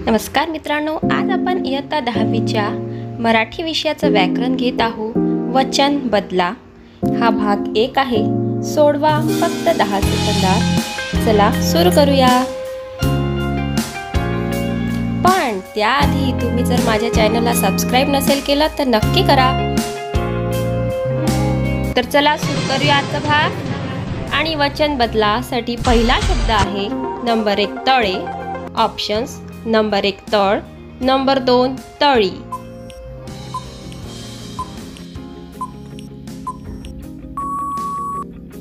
नमस्कार मित्रांनो, आज आपण इयत्ता 10वीच्या मराठी विषयाचं व्याकरण घेत आहोत। वचन बदला हा भाग 1 आहे। सोडवा फक्त 10 सेकंदात। चला सुरू करूया। पण त्याआधी तुम्ही जर माझ्या चॅनलला सबस्क्राइब नसेल केलं तर नक्की करा। तर चला सुरू करूया आजचा भाग। आणि वचन बदलासाठी पहिला शब्द आहे नंबर 1 तळे। ऑप्शन्स नंबर 1 तळ, नंबर 2 तळी।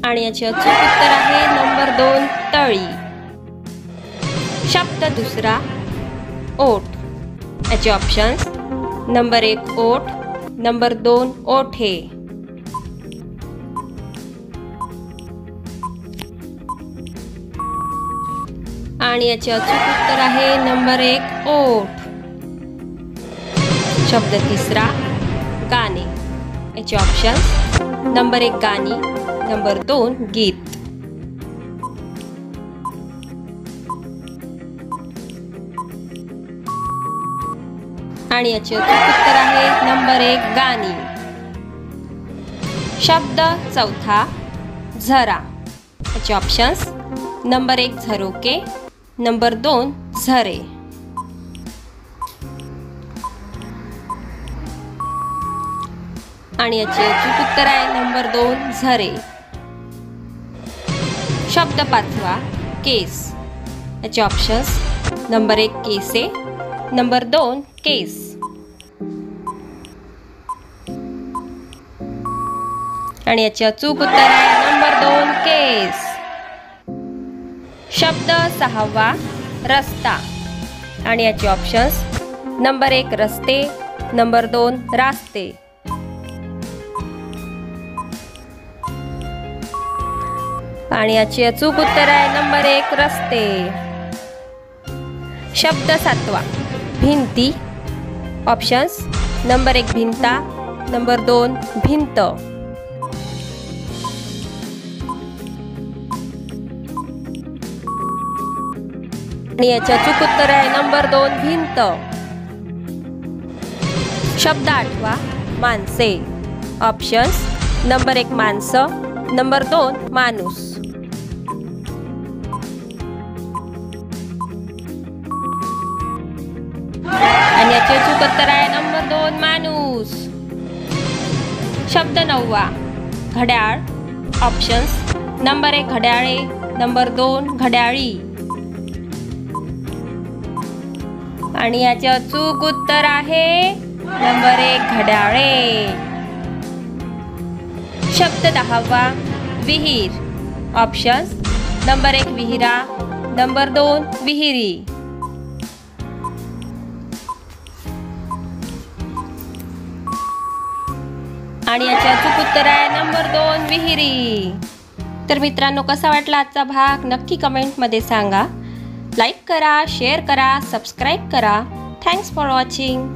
आणि याचे अचूक उत्तर आहे नंबर 2 तळी। शब्द दुसरा ओठ। याचे ऑप्शन्स नंबर 1 ओठ, नंबर 2 ओठे। आणि याचे अचूक उत्तर आहे नंबर 1 ओठ। शब्द तिसरा गाणे। याचे ऑप्शन्स नंबर 1 गाणी, नंबर 2 गीत। आणि याचे अचूक उत्तर आहे नंबर 1 गाणी। शब्द चौथा झरा। याचे ऑप्शन्स नंबर 1 झरोके, नंबर 2 झरे। आणि याचे अचूक उत्तर आहे नंबर 2 झरे। शब्द पाचवा केस। याचे ऑप्शन्स नंबर 1 केसे, नंबर 2 केस। आणि याचे अचूक उत्तर आहे नंबर 2 केस। शब्द सहावा रस्ता। आणि याचे ऑप्शन्स नंबर 1 रस्ते, नंबर 2 रास्ते। आणि याचे अचूक उत्तर आहे नंबर 1 रस्ते। शब्द सातवा भिंती। ऑप्शन्स नंबर 1 भिंता, नंबर 2 भिंत। आणि याचे अचूक उत्तर आहे नंबर 2 भिंत। शब्द आठवा माणसे। ऑप्शन्स नंबर 1 माणसं, नंबर 2 माणूस। आणि याचे अचूक उत्तर आहे नंबर 2 माणूस। शब्द नववा घड्याळ। ऑप्शन्स नंबर 1 घड्याळे, नंबर 2 घड्याळी। आणि याचे अचूक उत्तर आहे नंबर 1 घड्याळे। शब्द 10वा विहीर। ऑप्शन्स नंबर 1 विहिरा, नंबर 2 विहिरी। आणि याचे अचूक उत्तर आहे नंबर 2 विहिरी। तर मित्रांनो, कसा वाटला आजचा भाग नक्की कमेंटमध्ये सांगा। लाईक करा, शेअर करा, सबस्क्राईब करा। Thanks for watching.